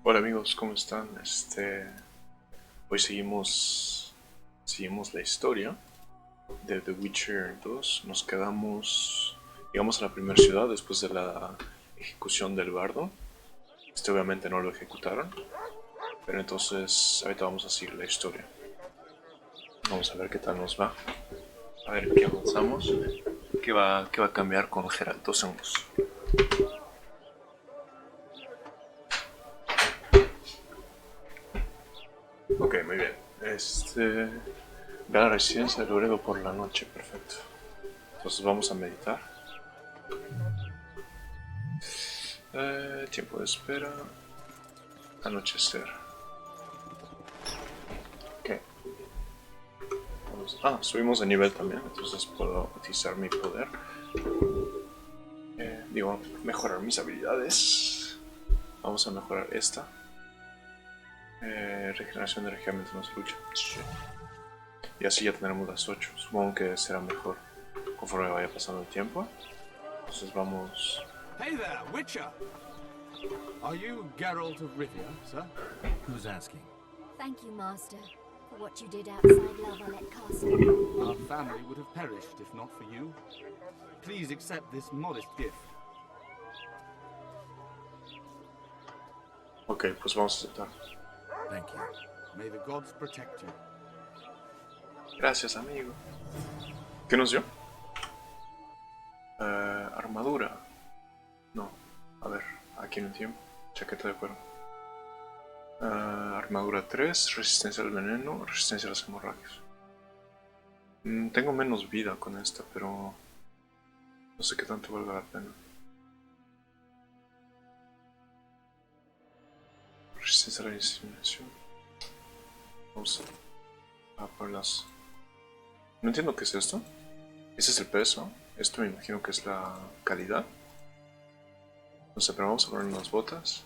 Hola amigos, ¿cómo están? Hoy seguimos la historia de The Witcher 2. Nos llegamos a la primera ciudad después de la ejecución del bardo. Obviamente no lo ejecutaron, pero entonces ahorita vamos a seguir la historia. Vamos a ver qué tal nos va. A ver qué avanzamos. Qué va a cambiar con Geralt 2 segundos. Ok, muy bien. Ve a la residencia de Loredo por la noche, perfecto. Entonces vamos a meditar. Tiempo de espera. Anochecer. Ok. Subimos de nivel también, entonces puedo utilizar mi poder. Mejorar mis habilidades. Vamos a mejorar esta. Regeneración de energía mientras nos lucha. Y así ya tendremos las 8. Supongo que será mejor conforme vaya pasando el tiempo. Entonces vamos... Hey there, Witcher! Are you Geralt of Rivia, sir? Who's asking? Thank you, Master, for what you did outside La Valette Castle. Our family would have perished if not for you. Please accept this modest gift. Ok, pues vamos a aceptar. Thank you. May the gods protect you. Gracias, amigo. ¿Qué nos dio? Armadura. No. A ver, aquí en el tiempo. Chaqueta de cuero. Armadura 3, resistencia al veneno, resistencia a las hemorragias. Tengo menos vida con esta, pero no sé qué tanto valga la pena. Resistencia a la inseminación. Vamos a por las... No entiendo qué es esto. Ese es el peso. Esto me imagino que es la calidad. No sé, pero vamos a poner unas botas.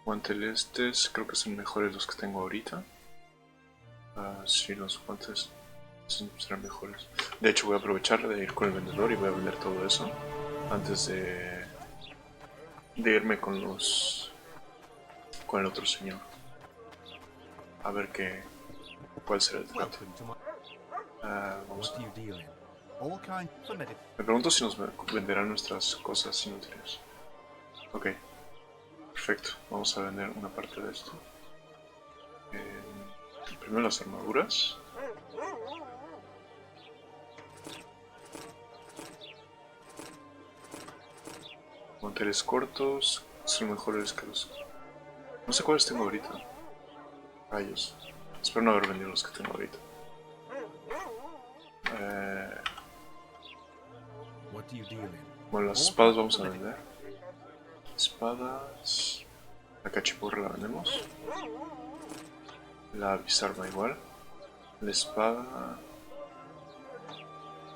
Guantes creo que son mejores los que tengo ahorita. Sí, los guantes serán mejores. De hecho voy a aprovechar de ir con el vendedor y voy a vender todo eso antes de irme con el otro señor. A ver cuál será el trato. Vamos a... Me pregunto si nos venderán nuestras cosas inútiles. Ok, perfecto. Vamos a vender una parte de esto. Primero las armaduras. Manteles cortos son mejores que los... No sé cuáles tengo ahorita. Rayos. Espero no haber vendido los que tengo ahorita. Bueno, las espadas vamos a vender. Espadas... La cachiporra la vendemos. La bizarra igual. La espada...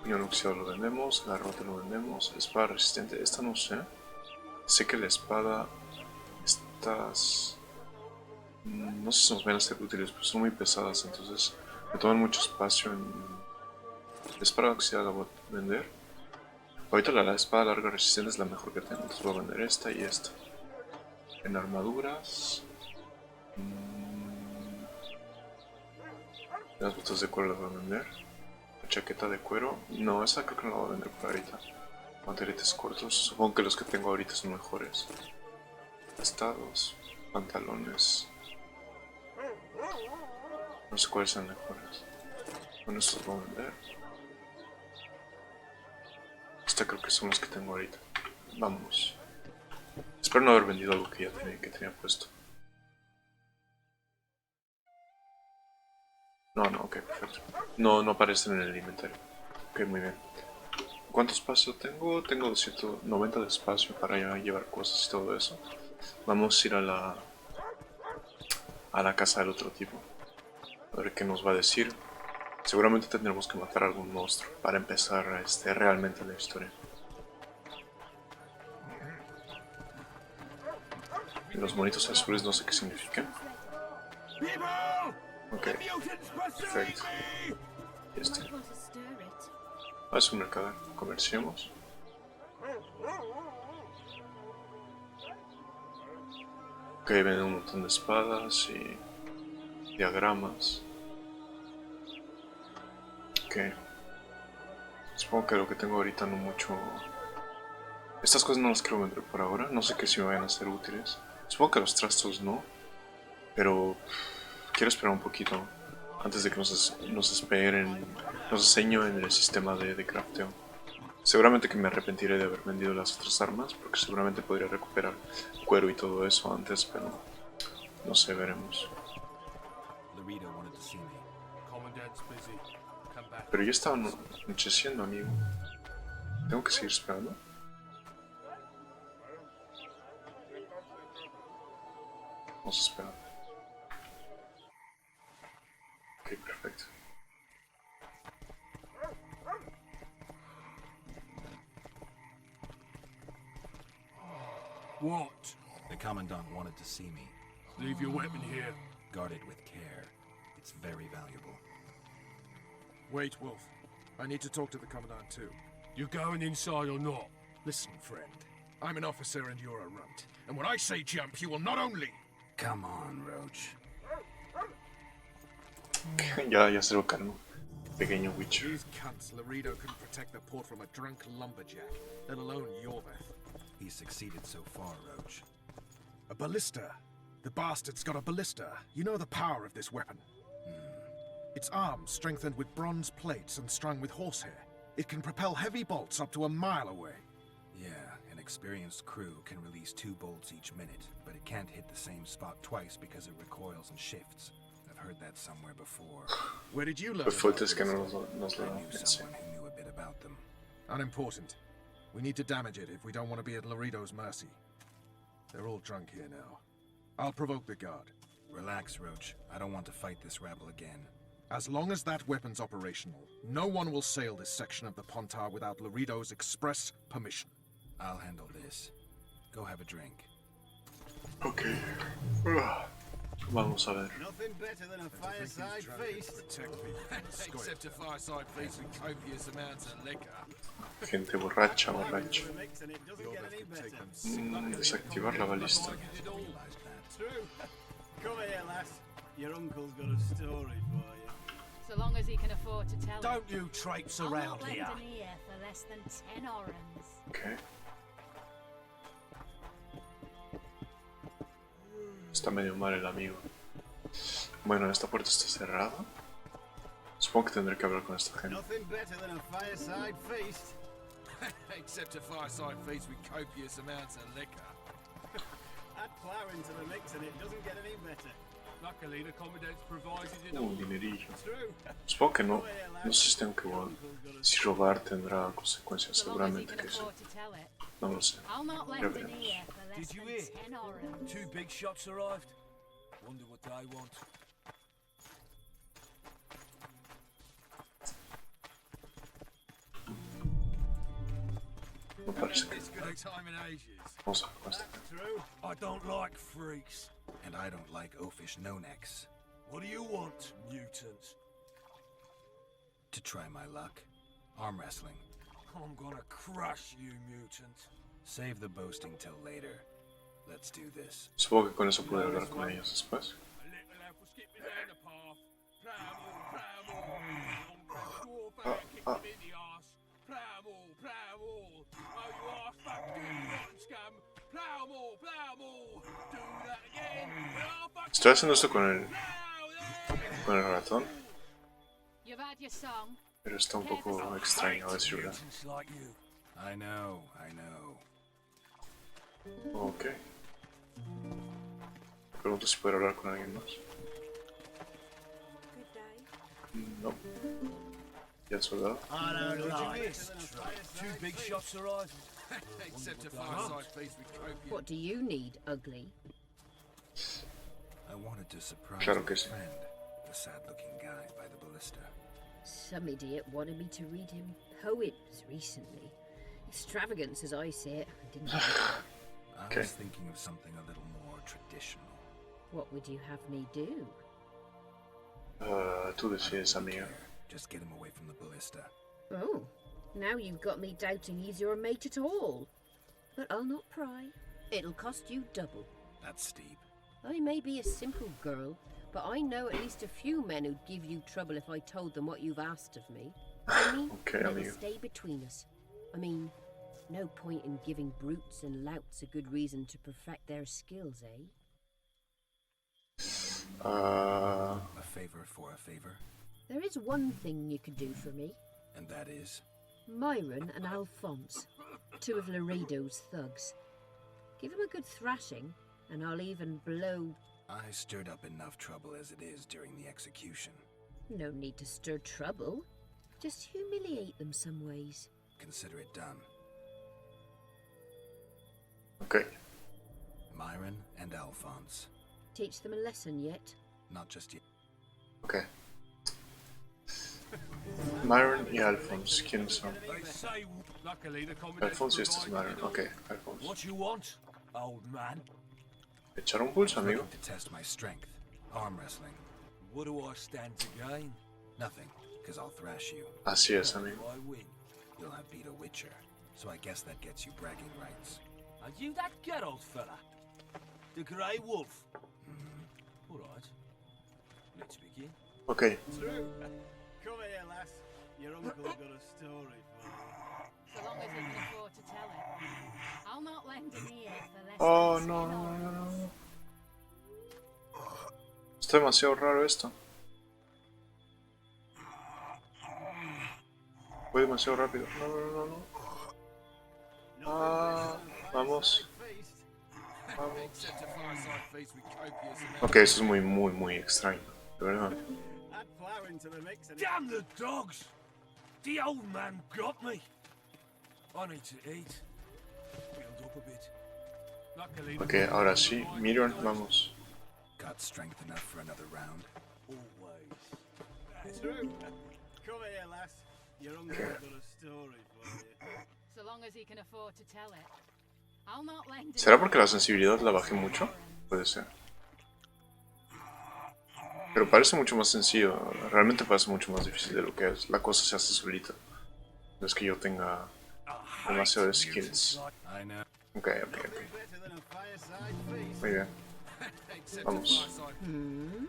Puñón oxidado lo vendemos. La rota lo vendemos. Espada resistente. Esta no sé. Sé que la espada... Estas... No sé si nos van a ser útiles, pero son muy pesadas, entonces me toman mucho espacio en... La espada oxidada la voy a vender. Ahorita la espada larga resistente es la mejor que tengo, entonces voy a vender esta y esta. En armaduras... Las botas de cuero las voy a vender. La chaqueta de cuero... No, esa creo que no la voy a vender por ahorita. Pantaletes cortos, supongo que los que tengo ahorita son mejores. Estados, pantalones... No sé cuáles son mejores. Bueno, estos voy a vender. Esta creo que son los que tengo ahorita. Vamos. Espero no haber vendido algo que ya tenía puesto. No, ok, perfecto. No aparecen en el inventario. Ok, muy bien. ¿Cuánto espacio tengo? Tengo 290 de espacio para llevar cosas y todo eso. Vamos a ir a la casa del otro tipo. A ver qué nos va a decir. Seguramente tendremos que matar a algún monstruo para empezar realmente la historia. Y los monitos azules no sé qué significan. Ok, perfecto. Y es un mercado. Ok, ven un montón de espadas y diagramas. Ok. Supongo que lo que tengo ahorita no mucho... Estas cosas no las quiero vender por ahora. No sé qué si me vayan a ser útiles. Supongo que los trastos no. Pero quiero esperar un poquito antes de que nos esperen, nos enseñen en el sistema de crafteo. Seguramente que me arrepentiré de haber vendido las otras armas, porque seguramente podría recuperar cuero y todo eso antes, pero no sé, veremos. Laredo wanted to see me. Commandant's busy. Come back. Pero ya estaba anocheciendo, amigo. ¿Tengo que seguir esperando? Vamos a esperar. Ok, perfecto. What? The Commandant wanted to see me. Leave your weapon here. Guard it with care. It's very valuable. Wait, Wolf. I need to talk to the Commandant too. You going inside or not? Listen, friend. I'm an officer and you're a runt. And when I say jump, you will not only... Come on, Roach. ya se lo calmo. Pequeño Witcher. These cunts Laredo couldn't protect the port from a drunk lumberjack, let alone Yorveth. He's succeeded so far, Roach. A ballista. The bastard's got a ballista. You know the power of this weapon. Its arms strengthened with bronze plates and strung with horsehair. It can propel heavy bolts up to a mile away. Yeah, an experienced crew can release 2 bolts each minute, but it can't hit the same spot twice because it recoils and shifts. I've heard that somewhere before. Where did you learn Pues about fuentes que this? nos I lo knew someone who knew a bit about them. Unimportant. We need to damage it if we don't want to be at Laredo's mercy. They're all drunk here now. I'll provoke the guard. Relax, Roach. I don't want to fight this rabble again. As long as that weapon's operational, no one will sail this section of the Pontar without Laredo's express permission. I'll handle this. Go have a drink. Ok. Vamos a ver. Nothing better than a fireside feast. Protect people from the scoil. Except a fireside feast with copious amounts of liquor. Gente borracha, borracha. The mix and it doesn't get any Yorveth could take better. them Desactivar la balista. True. Come here, lass. Your uncle's got a story for you. So long as he can afford to tell it. Don't you traipse I'll around not lend here. an ear for less than 10 orens. Ok. Está medio mal el amigo. Bueno, esta puerta está cerrada. Supongo que tendré que hablar con esta gente. Nothing better than a fireside feast. Except a fireside feast with copious amounts of liquor. Add flour into the mix and it doesn't get any better. Luckily, the commandant's provided it Un all. dinerillo. True. Supongo que no. No sé si tengo que si robar tendrá consecuencias. So long as he Seguramente can que sí. afford to tell it. No lo sé. I'll not Ya lend an veremos. ear for less Did you than hear? 10 orens. 2 big shots arrived. Wonder what they want. No parece que. It's good time in ages. Vamos a ver con esta. True. I don't like freaks. And I don't like oafish no-necks. What do you want, mutant? To try my luck. Arm wrestling. I'm gonna crush you, mutant. Save the boasting till later. Let's do this. Supongo que con eso podré hablar con ellos después. A little elf was skipping down the path. Plow more, plow more. Long back, kick him in the arse. Plow more. Oh, you arse fucking rotten scum. Plow more. Do that again. Oh, fuck. Estoy haciendo esto Plow there. con el ratón, You've had your song. pero está un poco extraño, a decir verdad. Mutants like you. I know. Ok. Pregunto si puedo hablar con alguien más. Good day. No. ¿Ya el soldado? I don't like this. 2 big shots arrived. Except a fireside feast with copious. What do you need, ugly? I wanted to surprise Claro my que sí. friend, the sad-looking guy by the ballista. Some idiot wanted me to read him poems recently. Extravagance, as I see it. I didn't. I Okay. was thinking of something a little more traditional. What would you have me do? Tú decides, amiga. Just get him away from the ballista. Oh, now you've got me doubting he's your mate at all. But I'll not pry. It'll cost you double. That's steep. I may be a simple girl, but I know at least a few men who'd give you trouble if I told them what you've asked of me. I mean, Okay, it'll amigo. stay between us. I mean, no point in giving brutes and louts a good reason to perfect their skills, eh? Ah, A favor for a favor, There is one thing you could do for me. and that is... Myron and Alphonse, two of Laredo's thugs. Give them a good thrashing, and I'll even blow... I stirred up enough trouble as it is during the execution. No need to stir trouble. Just humiliate them some ways. Consider it done. ok. Myron and Alphonse. Teach them a lesson yet? Not just yet. Ok. Myron y Alphonse, ¿quiénes son? They say, luckily the commandant Alphonse y este es provided Myron. Ok, Alphonse. What you want, old man? Echar un pulso, amigo. Looking to test my strength. Arm wrestling. What do I stand to gain? Nothing, because I'll thrash you. Así es, amigo. I win. You'll have beat a Witcher, so I guess that gets you bragging rights. Are you that Geralt fella? The Grey Wolf? All right. Let's begin. Ok. True. Come here, lass. Your uncle got a story for you. So long as he can afford to tell it. I'll not lend an ear for less Oh, than no, skin no, or no, rings. no. Está demasiado raro esto. Fue demasiado rápido. No, no, no, no. Ah, vamos. Vamos. Except a fireside feast with copious amounts. Ok, eso es muy, muy, muy extraño. De verdad. Add flour into the mix and Damn the dogs! The old man got me. I need to eat. Build up a bit. Luckily, Ok, ahora sí. Myron, vamos. Got strength enough for another round? always. True. Come here, lass. Your uncle got a story for you. So long as he can afford to tell it. I'll not lend an ¿Será ear porque la for sensibilidad less la than bajé skin or mucho? rings. Puede ser. Pero parece mucho más sencillo. Realmente parece mucho más difícil de lo que es. La cosa se hace solita. No es que yo tenga demasiado skills. I know. Ok, ok, ok. Better than a fireside feast. Muy bien. Except Vamos. a fireside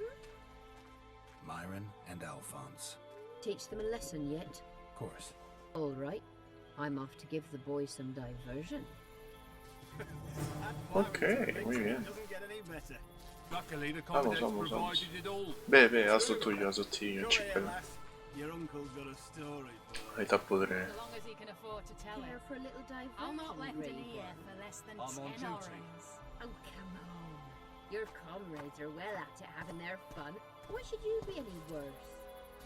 Myron and Alphonse. Teach them a lesson yet? Of course. All right. I'm off to give the boys some diversion. Ok, muy bien. doesn't get any better. Luckily, the Vamos, commandant vamos, vamos. provided it all. Ve, ve, haz lo tuyo, haz lo tuyo, Come chica. here, lass. Your uncle's got a story for you. Ahí está podre. So long as he can afford to tell Here it. for a little diversion, I'll not lend an Grey ear One. for less than I'm on skin or duty. rings. Oh, come on. Your comrades are well at it having their fun. Why should you be any worse?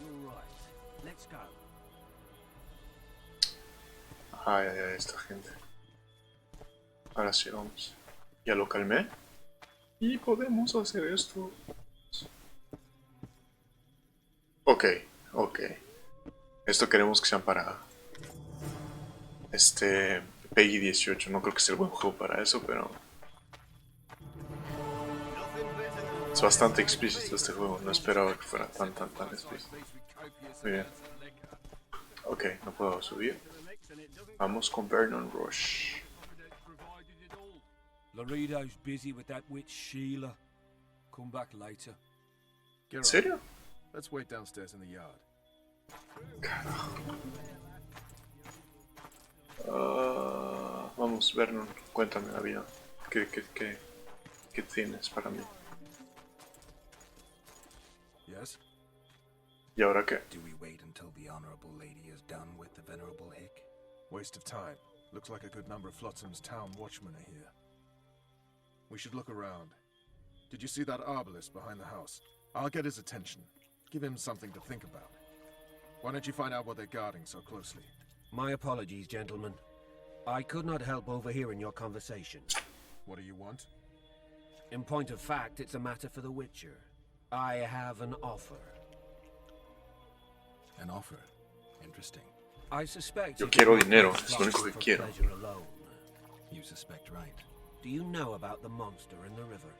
You're right. Let's go. Ay, ay, ay, esta gente. Ahora sí, vamos. Ya lo calmé. Y podemos hacer esto. Ok, ok. Esto queremos que sean para... Peggy 18. No creo que sea el buen juego para eso, pero... Es bastante explícito este juego. No esperaba que fuera tan explícito. Muy bien. Ok, no puedo subir. Vamos con Vernon Rush. Provided it all. Laredo's busy with that witch Sheila. Come back later. ¿En serio? Let's wait downstairs in the yard. Vamos, Vernon, cuéntame la vida. ¿Qué tienes para mí? Yes? ¿Y ahora qué? Do we wait until the honorable lady is done with the venerable hick? Waste of time. Looks like a good number of Flotsam's town watchmen are here. We should look around. Did you see that arbalist behind the house? I'll get his attention. Give him something to think about. Why don't you find out what they're guarding so closely? My apologies, gentlemen. I could not help overhearing your conversation. What do you want? In point of fact, it's a matter for the Witcher. I have an offer. An offer. Interesting. I suspect Yo you quiero did not dinero, make es lo único que for quiero. pleasure alone. You suspect right. Do you know about the monster in the river?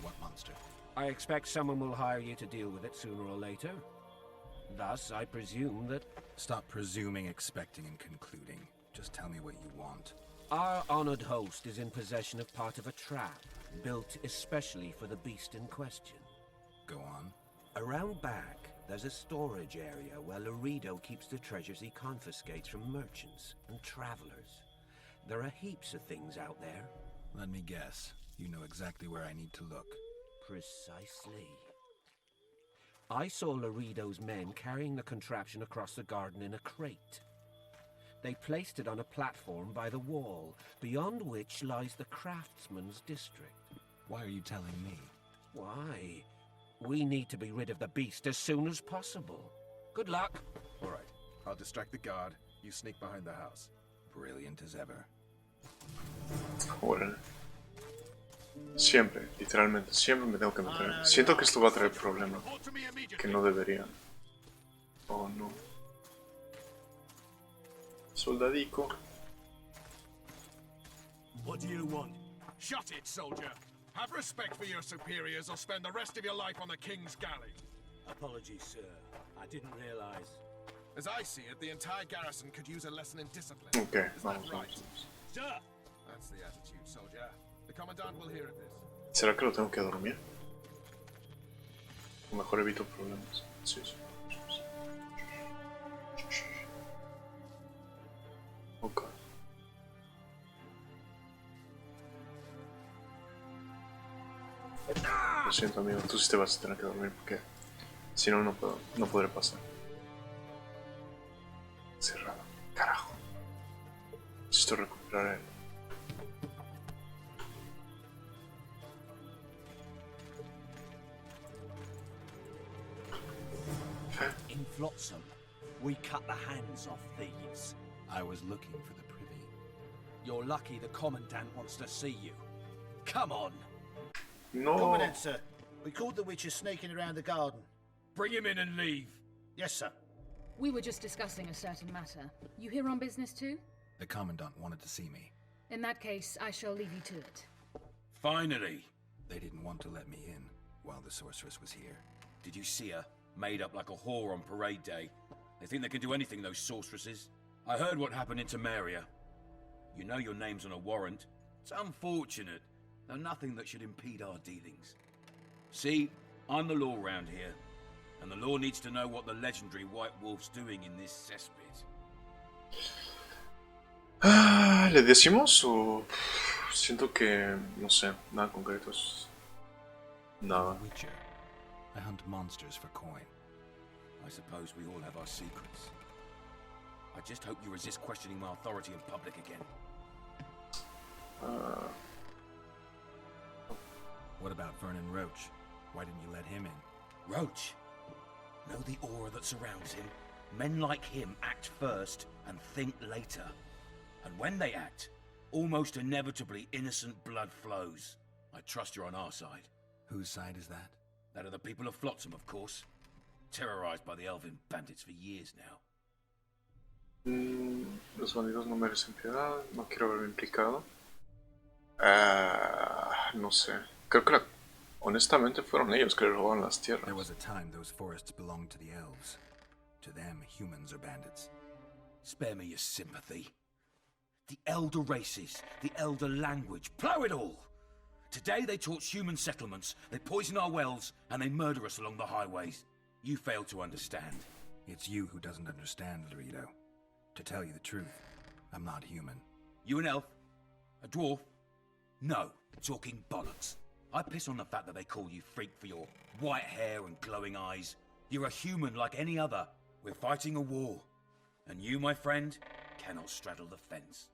What monster? I expect someone will hire you to deal with it sooner or later. Thus, I presume that Stop presuming, expecting, and concluding. Just tell me what you want. our honored host is in possession of part of a trap built especially for the beast in question. Go on. Around back, there's a storage area where Laredo keeps the treasures he confiscates from merchants and travelers. There are heaps of things out there. Let me guess. You know exactly where I need to look. Precisely. I saw Laredo's men carrying the contraption across the garden in a crate. They placed it on a platform by the wall, beyond which lies the craftsman's district. Why are you telling me? Why? We need to be rid of the beast as soon as possible. Good luck. All right, I'll distract the guard. You sneak behind the house. Brilliant as ever. Órale. Siempre, literalmente, siempre me tengo que meter. Siento que esto va a traer problemas. Que no debería. Oh no. Soldadico. What do you want? Shut it, soldier. Have respect for your superiors or spend the rest of your life on the King's galley. Apologies, sir. I didn't realize. As I see it, the entire garrison could use a lesson in discipline. Ok, Is vamos, that right? vamos. Sir! That's the attitude, soldier. The commandant will hear of this. ¿Será que lo tengo que dormir? O mejor evito problemas. Sí, sí. Ok. Lo siento, amigo, tú sí te vas a tener que dormir porque si no, no podré pasar. Cerrado, carajo. Necesito recuperar el... In Flotsam, we cut the hands off thieves. I was looking for the privy. You're lucky the Commandant wants to see you. Come on! No. Commandant, sir. We caught the witches sneaking around the garden. Bring him in and leave. Yes, sir. We were just discussing a certain matter. You here on business too? The Commandant wanted to see me. In that case, I shall leave you to it. Finally. They didn't want to let me in while the sorceress was here. Did you see her? Made up like a whore on parade day. They think they can do anything, those sorceresses. I heard what happened in Temeria. You know your name's on a warrant. It's unfortunate, though nothing that should impede our dealings. See, I'm the law round here, and the law needs to know what the legendary White Wolf's doing in this cesspit. ¿Le decimos o...? Siento que... no sé, nada concreto. Nada. Witcher. I hunt monsters for coin. I suppose we all have our secrets. I just hope you resist questioning my authority in public again. What about Vernon Roach? Why didn't you let him in? Roach? Know the aura that surrounds him? Men like him act first and think later. And when they act, almost inevitably innocent blood flows. I trust you're on our side. Whose side is that? That of the people of Flotsam, of course. Terrorized by the elven bandits for years now. Los bandidos no merecen piedad. No quiero verme implicado. No sé. Creo que honestamente fueron ellos que le robaron las tierras. There was a time those forests belonged to the elves. To them, humans are bandits. Spare me your sympathy. The elder races, the elder language, blow it all! Today they torch human settlements, they poison our wells, and they murder us along the highways. You fail to understand. It's you who doesn't understand, Laredo. To tell you the truth, I'm not human. You an elf? A dwarf? No, talking bollocks. I piss on the fact that they call you freak for your white hair and glowing eyes. You're a human like any other. We're fighting a war. And you, my friend, cannot straddle the fence.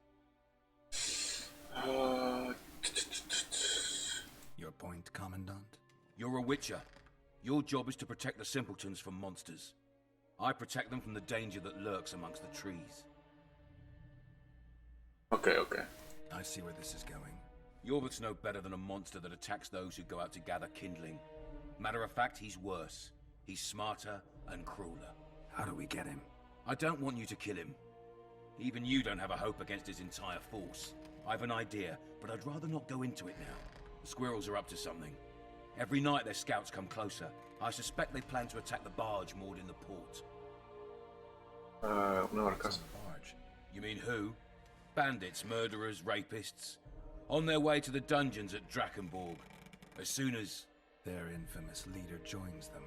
Your point, Commandant? You're a witcher. Your job is to protect the simpletons from monsters. I protect them from the danger that lurks amongst the trees. Okay, okay. I see where this is going. Yorbert's no better than a monster that attacks those who go out to gather kindling. Matter of fact, he's worse. He's smarter and crueler. How do we get him? I don't want you to kill him. Even you don't have a hope against his entire force. I've an idea, but I'd rather not go into it now. The squirrels are up to something. Every night their scouts come closer. I suspect they plan to attack the barge moored in the port. Una barcaza. Barge? You mean who? Bandits, murderers, rapists? On their way to the dungeons at Drakenborg. As soon as... Their infamous leader joins them.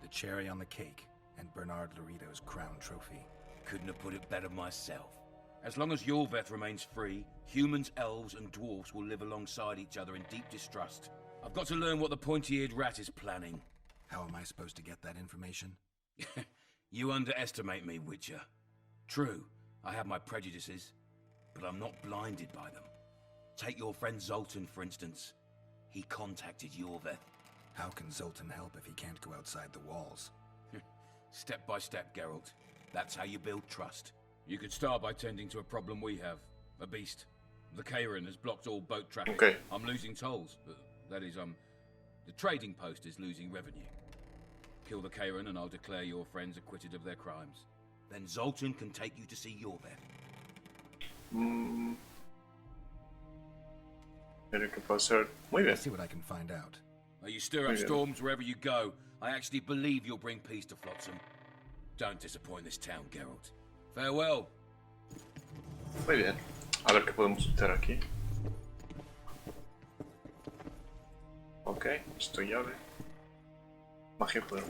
The cherry on the cake, and Bernard Laredo's crown trophy. Couldn't have put it better myself. As long as Yorveth remains free, humans, elves, and dwarves will live alongside each other in deep distrust. I've got to learn what the pointy-eared rat is planning. How am I supposed to get that information? You underestimate me, Witcher. True, I have my prejudices, but I'm not blinded by them. Take your friend Zoltan, for instance. He contacted Yorveth. How can Zoltan help if he can't go outside the walls? Step by step, Geralt. That's how you build trust. You could start by tending to a problem we have. A beast. The Kairan has blocked all boat traffic. Okay. I'm losing tolls. That is, the trading post is losing revenue. Kill the Kairan and I'll declare your friends acquitted of their crimes. Then Zoltan can take you to see Yorveth. Tiene que pasar. Muy bien. Let's see what I can find out. You stir up storms wherever you go. I actually believe you'll bring peace to Flotsam. Don't disappoint this town, Geralt. Farewell. Muy bien. A ver qué podemos meter aquí. Ok, esto llave. Magia de poder.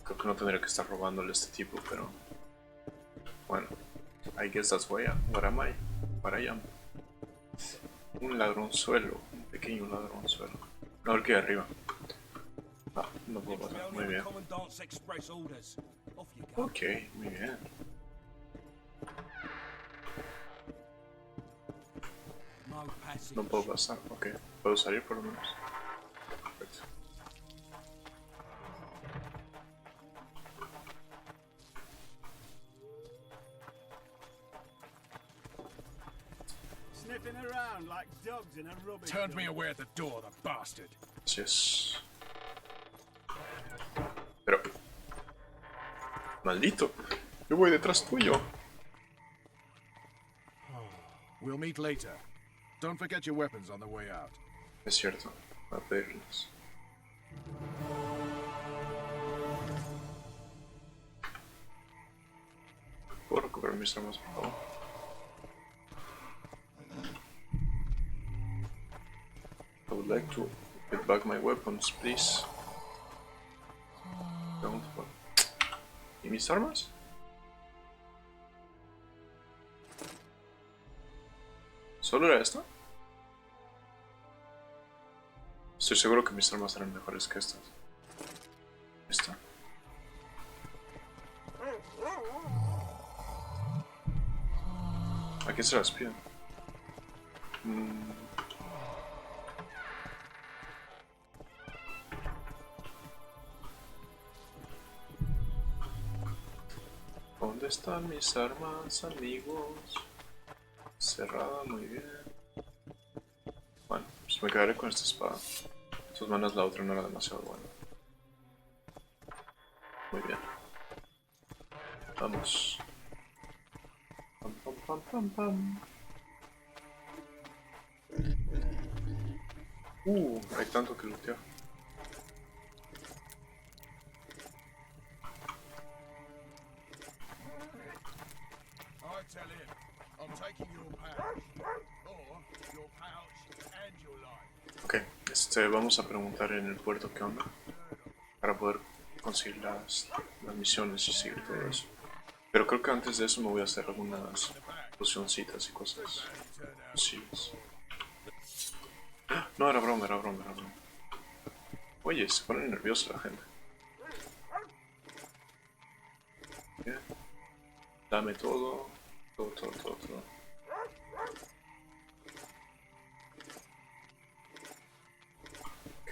Creo que no tendría que estar robándole a este tipo, pero... Bueno. I guess that's what am I? What I am. Un ladronzuelo. Un pequeño ladronzuelo. A ver qué hay arriba. Ah, no puedo pasar. Muy bien. Ok, muy bien. No puedo pasar, ok. Puedo salir por lo menos. Perfecto. Sniffing around like dogs in a rubbish Turned me dump. away at the door, the bastard. Así es. Pero... Maldito. Yo voy detrás tuyo. We'll meet later. Don't forget your weapons on the way out. Es cierto. Voy a pedirles. ¿Puedo recuperar mis armas, por favor? I would like to get back my weapons, please. Don't. ¿Y mis armas? ¿Solo era esto? Estoy seguro que mis armas eran mejores que estas. Esta. ¿A quién se las piden? ¿Dónde están mis armas, amigos? Cerrada, muy bien. Bueno, pues me quedaré con esta espada. De todas maneras la otra no era demasiado buena. Muy bien. Vamos. Pam, pam, pam, pam, pam. Hay tanto que lootear. I tell him, I'm taking your pouch. Or your pouch and your life. Ok, vamos a preguntar en el puerto qué onda. Para poder conseguir las misiones y seguir todo eso. Pero creo que antes de eso me voy a hacer algunas pocioncitas y cosas posibles. No, era broma, era broma, era broma. Oye, se pone nerviosa la gente. Bien. Dame todo. Todo. Ok.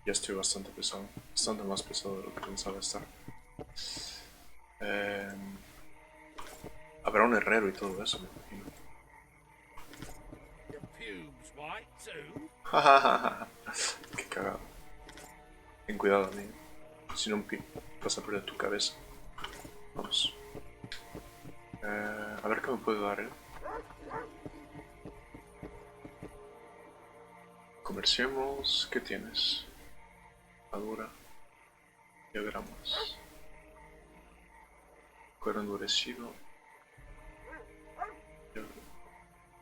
Ya estoy bastante pesado. Bastante más pesado de lo que pensaba estar. Habrá un herrero y todo eso, me imagino. Qué cagado. Ten cuidado, amigo. Si no, vas a perder tu cabeza. Vamos. A ver qué me puede dar, Comerciemos. ¿Qué tienes? armadura, diagramas, cuero endurecido,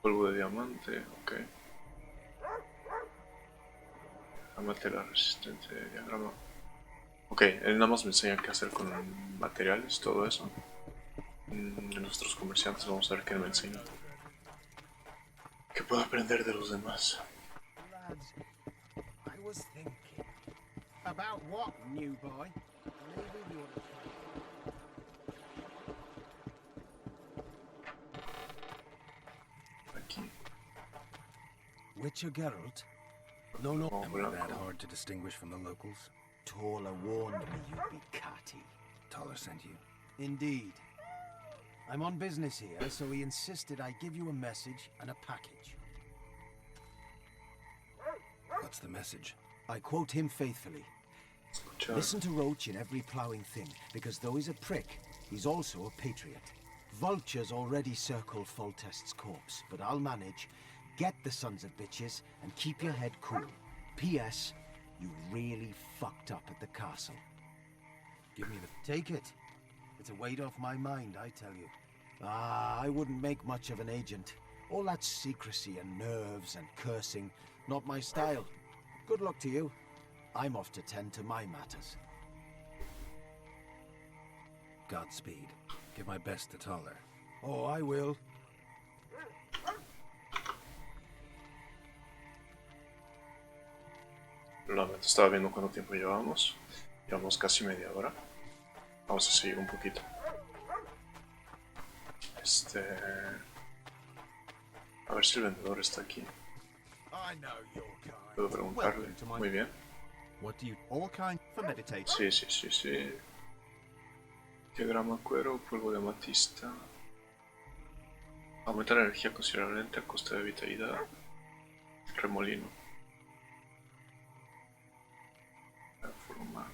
polvo de diamante, ok. Material resistente, diagrama. Ok, él nada más me enseña qué hacer con materiales, todo eso. Nuestros comerciantes, vamos a ver qué me enseñan. ¿Qué puedo aprender de los demás? Lads, I was thinking. About what, new boy? Maybe you Aquí. Witcher Geralt? No, no. Oh, Am I that hard to distinguish from the locals? Taller warned me you'd be catty. Taller sent you. Indeed. I'm on business here, so he insisted I give you a message and a package. What's the message? I quote him faithfully. Escuchar. Listen to Roach in every ploughing thing, because though he's a prick, he's also a patriot. Vultures already circle Foltest's corpse, but I'll manage. Get the sons of bitches and keep your head cool. P.S. You really fucked up at the castle. Give me the... Take it. It's a weight off my mind, I tell you. I wouldn't make much of an agent. All that secrecy and nerves and cursing, not my style. Good luck to you. I'm off to tend to my matters. Godspeed. Give my best to Taller. Oh, I will. Realmente estaba viendo cuánto tiempo llevamos. Llevamos casi media hora. Vamos a seguir un poquito. A ver si el vendedor está aquí. Puedo preguntarle. Muy bien. What do you all kind for meditate? Sí. Diagrama cuero, polvo de amatista. Aumenta la energía considerablemente a costa de vitalidad. Remolino. Forma.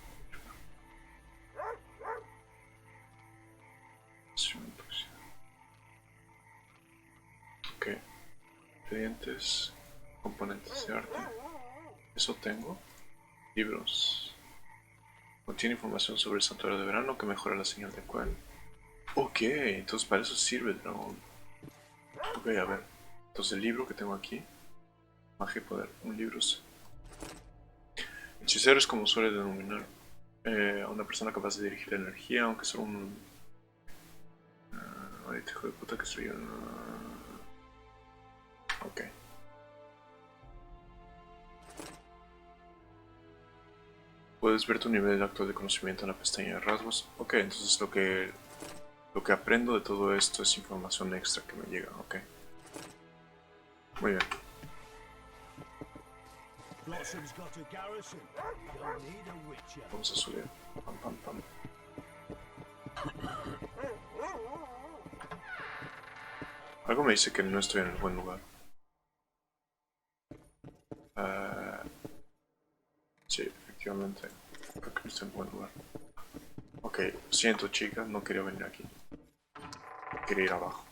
Ok. Ingredientes. Componentes de arte. Eso tengo. Libros. Contiene información sobre el santuario de verano que mejora la señal de cual. Ok, entonces para eso sirve el dragón. Ok, a ver. Entonces el libro que tengo aquí. Magia y poder. Un libro. Hechicero es como suele denominar a una persona capaz de dirigir la energía, aunque solo un... ahorita hijo de puta que soy un... Ok. Puedes ver tu nivel actual de conocimiento en la pestaña de rasgos. Ok, entonces lo que aprendo de todo esto es información extra que me llega. Ok. Muy bien. Flotsam's got a garrison. You don't need a witcher. Vamos a subir. Pam. Algo me dice que no estoy en el buen lugar. Sí, efectivamente. Creo que no estoy en el buen lugar. Ok, lo siento chicas, no quería venir aquí. Quería ir abajo.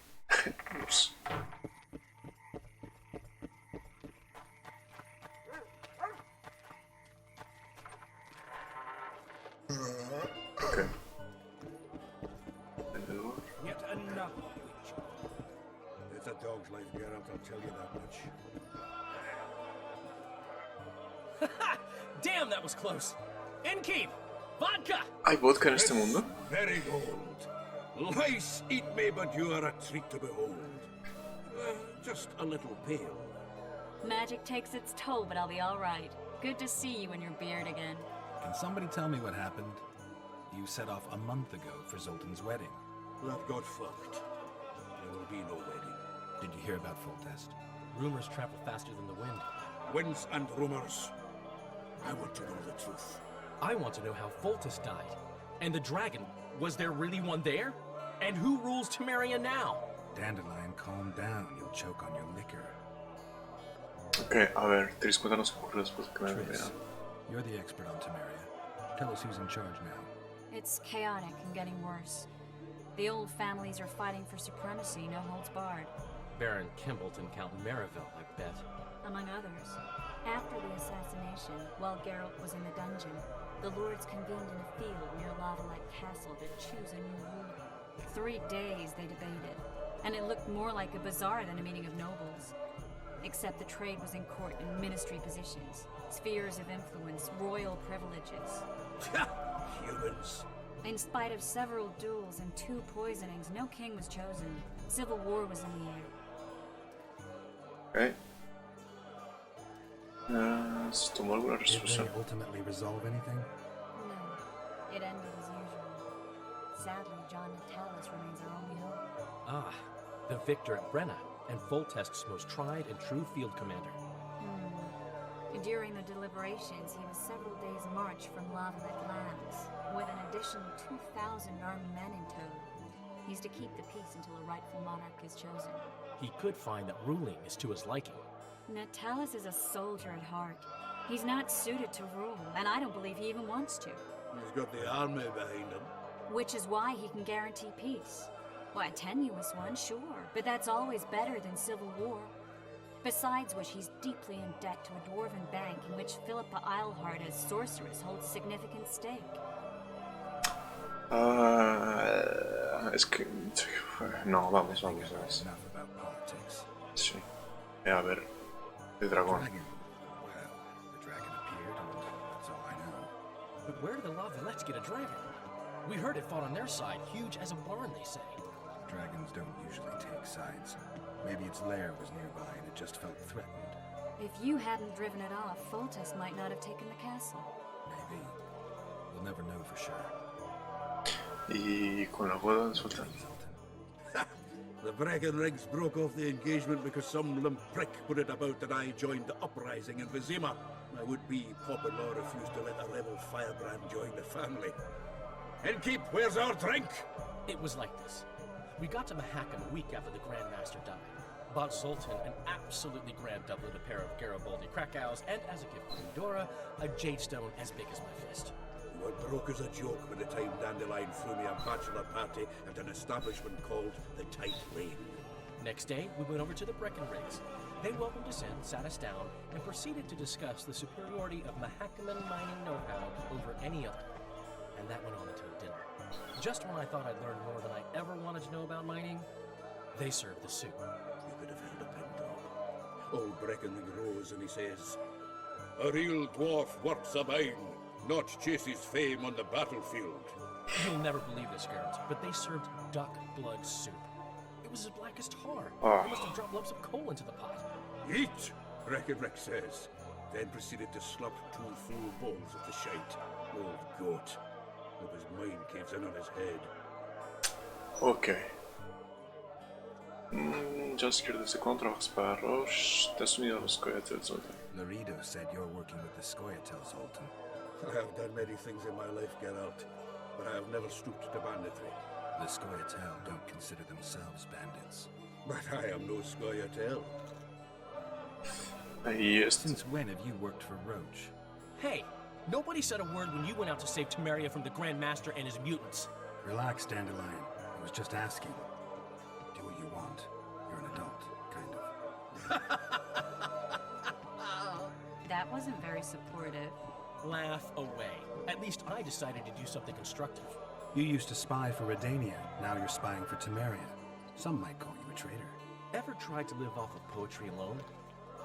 Ups. Ok. Vendedor. Yet another witcher. It's a dog's life, Geralt, I'll tell you that much. Damn, that was close. Innkeep! Vodka! ¿Hay vodka en este mundo? Very gold. Lice eat me, but you are a treat to behold. Just a little pale. Magic takes its toll, but I'll be all right. Good to see you and your beard again. Can somebody tell me what happened? You set off a month ago for Zoltan's wedding. That got fucked. There will be no wedding. Did you hear about Foltest? Rumors travel faster than the wind. Winds and rumors. I want to know the truth. I want to know how Foltest died. And the dragon, was there really one there? And who rules Temeria now? Dandelion, calm down. You'll choke on your liquor. Ok, a ver, Tris, cuéntanos qué ocurrió después de que me vean. You're the expert on Temeria. Tell us who's in charge now. It's chaotic and getting worse. The old families are fighting for supremacy, no holds barred. Baron Kimbolt and Count Merivale, I bet. Among others. After the assassination, while Geralt was in the dungeon, The lords convened in a field near Lavalette Castle to choose a new ruler. 3 days they debated, and it looked more like a bazaar than a meeting of nobles. Except the trade was in court and ministry positions, spheres of influence, royal privileges. Humans. In spite of several duels and 2 poisonings, no king was chosen. Civil war was in the air. Okay. ¿Se tomó alguna Did resolución? they ultimately resolve anything? No, it ended as usual. Sadly, John Natalis remains our only hope. Ah, the victor at Brenna, and Foltest's most tried and true field commander. During the deliberations, he was several days' march from Lavalette lands, with an additional 2,000 armed men in tow. He's to keep the peace until a rightful monarch is chosen. He could find that ruling is to his liking. Natalis is a soldier at heart. He's not suited to rule, and I don't believe he even wants to. He's got the army behind him. Which is why he can guarantee peace. Well, a tenuous one, sure, but that's always better than civil war. Besides which, he's deeply in debt to a dwarven bank in which Philippa Eilhart as sorceress holds significant stake. Es que... No, vamos. Enough about politics. Sí. A ver, el dragón. Dragon. Well, the dragon appeared, and that's all I know. But where did the Lavalettes get a dragon? We heard it fought on their side, huge as a barn, they say. Dragons don't usually take sides. Maybe its lair was nearby and it just felt threatened. If you hadn't driven it off, Foltest might not have taken the castle. Maybe. We'll never know for sure. Y con la boda de Sultán. The Breckenrigs broke off the engagement because some limp prick put it about that I joined the uprising in Vizima. My would-be Papa-in-law refused to let a rebel firebrand join the family. Innkeep, where's our drink? It was like this. We got to Mahakam a week after the Grand Master died. Bought Zoltan an absolutely grand doublet, a pair of Garibaldi Krakows, and as a gift from Dora, a jade stone as big as my fist. You were broke as a joke by the time Dandelion threw me a bachelor party at an establishment called the Tight Lane. Next day, we went over to the Breckenrigs. They welcomed us in, sat us down, and proceeded to discuss the superiority of Mahakaman mining know-how over any other. And that went on until dinner. Just when I thought I'd learned more than I ever wanted to know about mining, they served the soup. You could have held a pen dog. Old Breckenridge rose and he says, "A real dwarf works a mine, not chases fame on the battlefield." You'll never believe this, Geralt, but they served duck blood soup. It was as black as tar. They must have dropped lumps of coal into the pot. Eat, Breckenridge says, then proceeded to slurp 2 full bowls of the shite. Old goat. Hope his mind caves in on his head. Ok. Jaskier desde cuando trabajas para Roche, te has unido a los Coyotes, Zoltan. Laredo said you're working with the Scoia'tael, Zoltan. I have done many things in my life, Geralt, but I have never stooped to banditry. The Scoia'tael don't consider themselves bandits. But I am no Scoia'tael. Since when have you worked for Roche? Hey, nobody said a word when you went out to save Temeria from the Grand Master and his mutants. Relax, Dandelion. I was just asking. Do what you want. You're an adult, kind of. That wasn't very supportive. Laugh away. At least I decided to do something constructive. You used to spy for Redania. Now you're spying for Temeria. Some might call you a traitor. Ever tried to live off of poetry alone?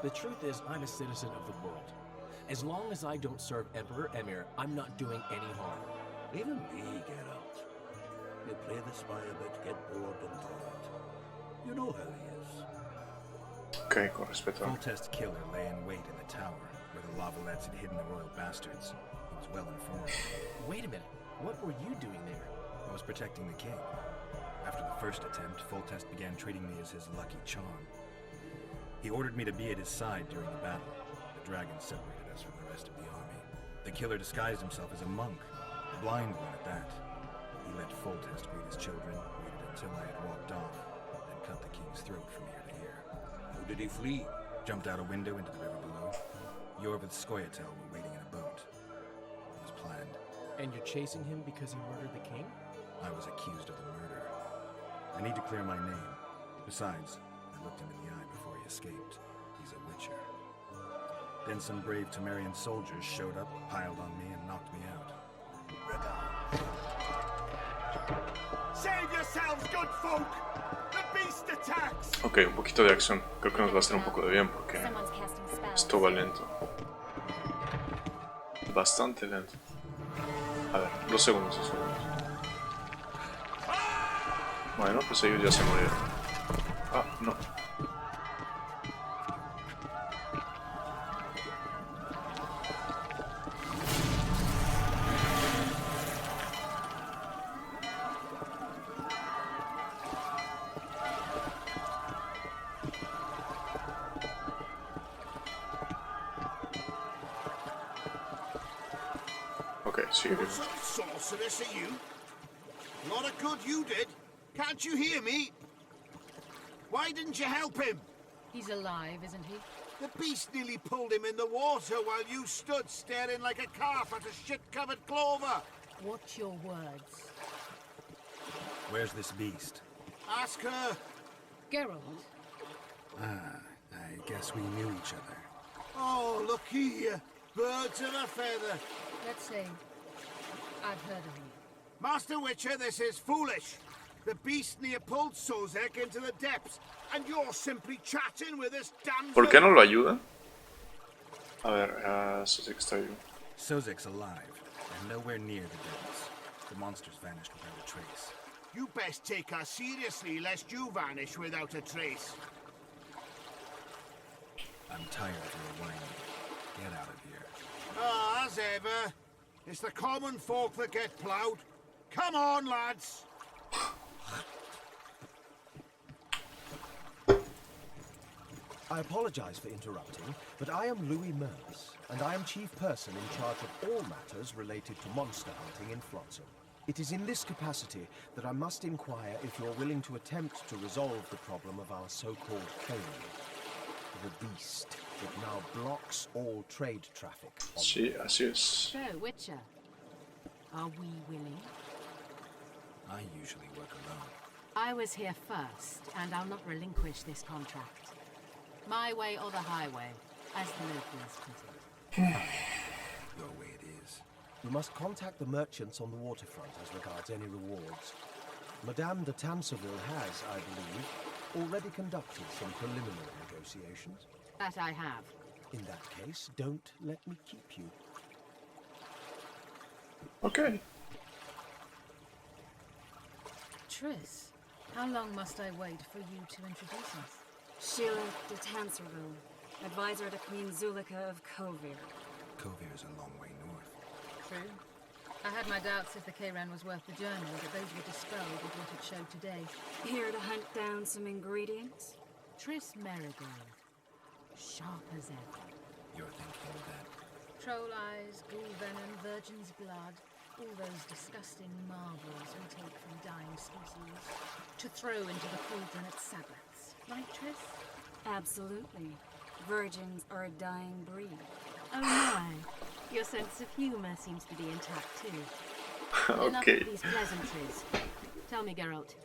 The truth is, I'm a citizen of the world. As long as I don't serve Emperor Emir, I'm not doing any harm. Even me, Geralt. You play the spy a bit, get bored and throw it. You know how he is. Ok, con respeto. Foltest's killer lay in wait in the tower, where the Lavalettes had hidden the royal bastards. He was well informed. Wait a minute. What were you doing there? I was protecting the king. After the first attempt, Foltest began treating me as his lucky charm. He ordered me to be at his side during the battle. The dragon separated us from the rest of the army. The killer disguised himself as a monk, a blind one at that. He let Foltest greet his children, waited until I had walked off, then cut the king's throat from ear to ear. How did he flee? Jumped out a window into the river below. Yorvith Scoia'tael were waiting in a boat. It was planned. And you're chasing him because he murdered the king? I was accused of the murder. I need to clear my name. Besides, I looked him in the eye before he escaped. He's a witcher. Then some brave Temerian soldiers showed up, piled on me, and knocked me out. Ok, un poquito de acción. Creo que nos va a hacer un poco de bien porque esto va lento. Bastante lento. A ver, 2 segundos, 2 segundos. Bueno, pues ellos ya se murieron. Ah, no. Okay, sigue. Some sorceress at you? A lot of good you did. Can't you hear me? Why didn't you help him? He's alive, isn't he? The beast nearly pulled him in the water while you stood staring like a calf at a shit-covered clover. Watch your words. Where's this beast? Ask her. Geralt. Ah, I guess we knew each other. Oh, look here. Birds of a feather. Let's say I've heard of you. Master Witcher, this is foolish. The beast near pulled Sozek into the depths, and you're simply chatting with this damsel. ¿Por qué no lo ayuda? A ver, Sozek está vivo. Sozek's alive, and nowhere near the depths. The monster's vanished without a trace. You best take her seriously, lest you vanish without a trace. I'm tired of your whining. Get out of here. Ah, as ever. It's the common folk that get ploughed. Come on, lads. I apologize for interrupting, but I am Louis Merce, and I am chief person in charge of all matters related to monster hunting in Flotsam. It is in this capacity that I must inquire if you're willing to attempt to resolve the problem of our so-called Kalen, the beast that now blocks all trade traffic. Sí, así es. So, Witcher, are we willing? I usually work alone. I was here first, and I'll not relinquish this contract. My way or the highway, as the locals put it. Your way it is. You must contact the merchants on the waterfront as regards any rewards. Madame de Tanseville has, I believe, already conducted some preliminary negotiations. That I have. In that case, don't let me keep you. Okay. Triss, how long must I wait for you to introduce us? Sheila de Tanserville, advisor to Queen Zulika of Kovir. Kovir's a long way north. True. I had my doubts if the Kayran was worth the journey, but those were dispelled with what it showed today. Here to hunt down some ingredients? Triss Merigold. Sharp as ever. You're thinking that? Troll eyes, ghoul venom, virgin's blood, all those disgusting marvels we take from dying species to throw into the cauldron at Sabbaths. Right, Triss? Absolutely. Virgins are a dying breed. Oh my. Your sense of humor seems to be intact too. Enough Okay. of these pleasantries. Tell me, Geralt.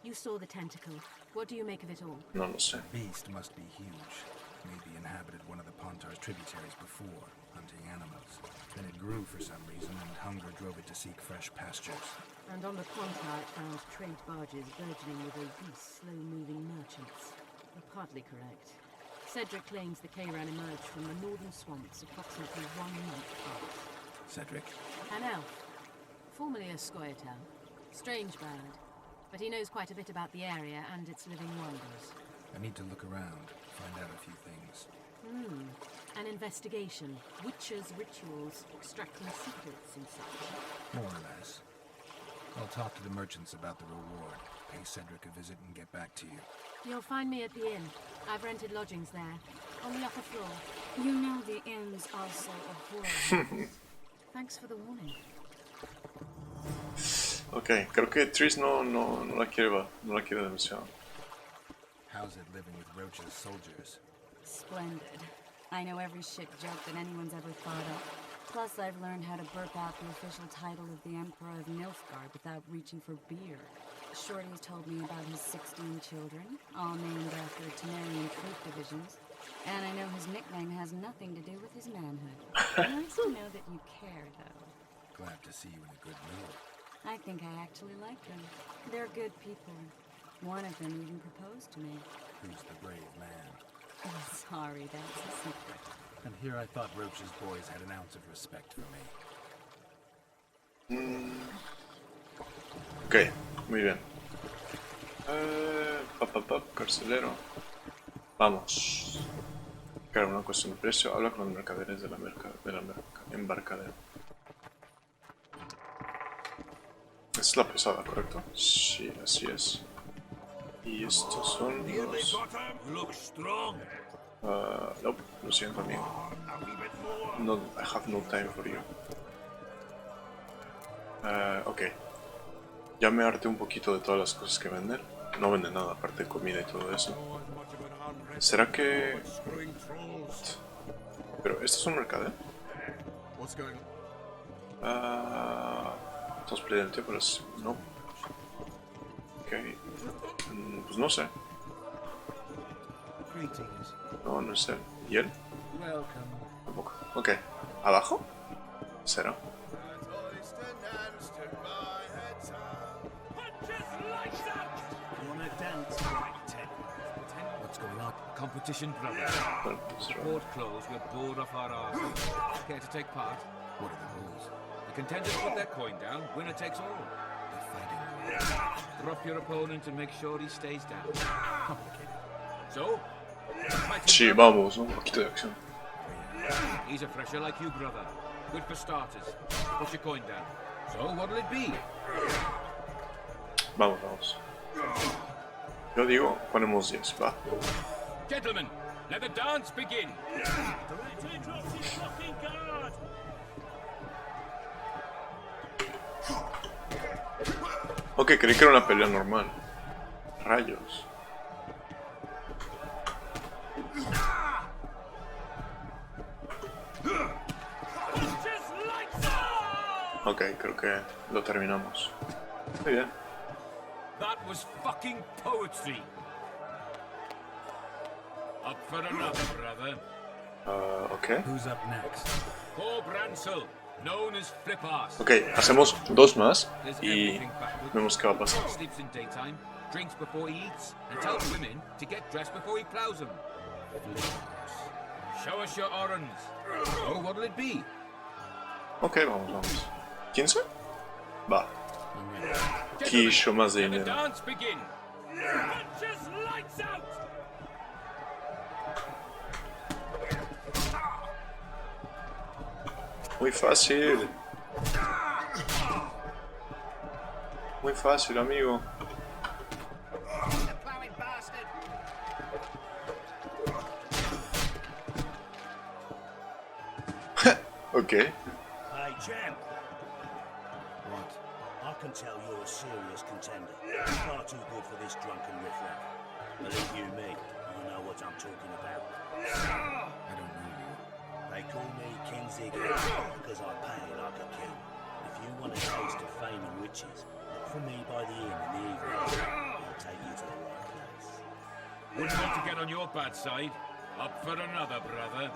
You saw the tentacle. What do you make of it all? No lo sé. The beast must be huge. Maybe inhabited one of the Pontar's tributaries before, hunting animals. Then it grew for some reason, and hunger drove it to seek fresh pastures. And on the Pontar it found trade barges burgeoning with obese, slow-moving merchants. You're partly correct. Cedric claims the Kayran emerged from the northern swamps approximately 1 month past. Cedric? An elf, formerly a Scoia'tael. Strange bird, but he knows quite a bit about the area and its living wonders. I need to look around, find out a few things. An investigation, witches' rituals, extracting secrets and such. More or less. I'll talk to the merchants about the reward, pay Cedric a visit and get back to you. You'll find me at the inn. I've rented lodgings there, on the upper floor. You know the inn's also a horror. Thanks for the warning. Ok, creo que Triss no la quiere demasiado. How's it living with Roach's soldiers? Splendid. I know every shit joke that anyone's ever thought of. Plus, I've learned how to burp out the official title of the Emperor of Nilfgaard without reaching for beer. Shorty's told me about his 16 children, all named after Temerian troop divisions. And I know his nickname has nothing to do with his manhood. Nice to know that you care, though. Glad to see you in a good mood. I think I actually like him. They're good people. One of them even proposed to me. Who's the brave man? I'm sorry, that's a secret. And here I thought Roach's boys had an ounce of respect for me. Ok, muy bien. Carcelero. Vamos. Claro, una cuestión de precio. Habla con los mercaderes de la embarcadera. Esta es la posada, ¿correcto? Sí, así es. Y estos son los... no, lo siento, amigo. No, I have no time for you. Ok. Ya me harté un poquito de todas las cosas que venden. No venden nada aparte de comida y todo eso. ¿Será que...? Pero, ¿esto es un mercado? Estamos perdiendo el tiempo, pero no. Ok. Pues no sé. No, no sé. ¿Y él? Tampoco. Ok. ¿Abajo? ¿Será? What's going on? Competition, brother. Board closed, we're bored off our arses. Care to take part? What are the rules? The contenders put their coin down, winner takes all. They're fighting. Drop your opponent and make sure he stays down. Complicated. So? Sí, vamos, un poquito de acción. He's a fresher like you, brother. Good for starters. Put your coin down. So, what'll it be? Vamos, vamos. Yo digo, ponemos 10, va. Gentlemen, let the dance begin. Ok, creí que era una pelea normal. Rayos. Ok, creo que lo terminamos. Muy bien. That was fucking poetry. Up for another, brother. Ok. Who's up next? Paul Bransell, known as Flip-Arse. Ok, hacemos dos más y vemos qué va a pasar. Sleeps in daytime, drinks before he eats, and tells women to get dressed before he plows them. Show us your orange. Oh, what'll it be? Ok, vamos, vamos. ¿15? Va. Quicho más Let the dinero. dance begin. Punches lights out. Muy fácil. Muy fácil, amigo. Ok. Hey, champ. What? I can tell you're a serious contender. Far too good for this drunken riffraff. Believe you me, I know what I'm talking about. I don't know you. They call me King Ziggy because I pay like a king. If you want a taste of fame and riches, look for me by the inn in the evening. I'll take you to the right place. Wouldn't want to get on your bad side. Up for another, brother.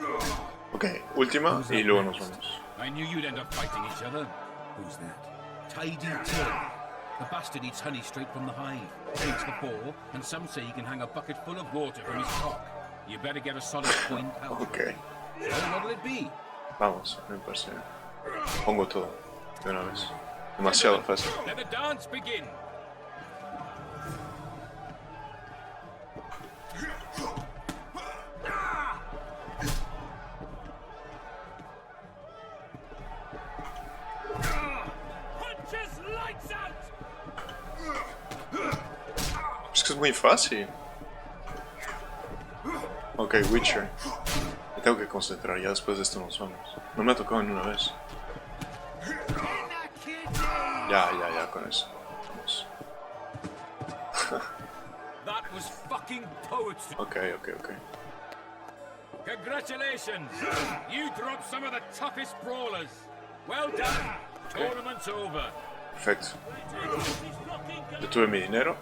Ok, última y luego nos vamos. I knew you'd end up fighting each other. Who's that? Tidy Till. The bastard eats honey straight from the hive. Takes the four, and some say he can hang a bucket full of water from his cock. You better get a solid coin pouch. Ok, So what'll it be? vamos, me parece. Pongo todo de una vez. Demasiado fácil. Let the dance begin. Punches lights out. Es que es muy fácil. Ok, Witcher. Me tengo que concentrar, ya después de esto nos vamos. No me ha tocado ni una vez. Ya, con eso. Vamos. That was fucking poetry. Ok. Congratulations! You dropped some of the toughest brawlers. Well done. Tournament's over. Perfecto. Yo tuve mi dinero.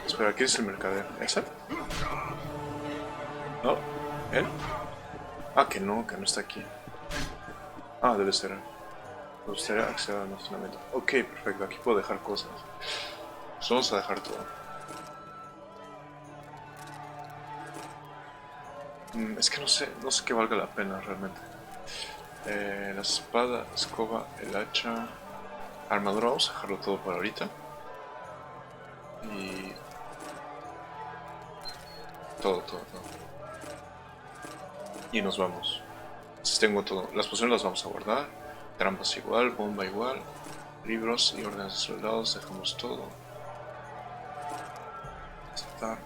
Espera, ¿quién es el mercader? ¿Ese? ¿No? ¿Él? Ah, que no está aquí. Ah, debe ser él. Me gustaría acceder al almacenamiento. Ok, perfecto, aquí puedo dejar cosas. Pues vamos a dejar todo. Es que no sé qué valga la pena realmente. La espada, escoba, el hacha, armadura, vamos a dejarlo todo por ahorita. Y... todo. Y nos vamos. Entonces tengo todo. Las pociones las vamos a guardar. Trampas igual, bomba igual. Libros y órdenes de soldados, dejamos todo. Aceptar.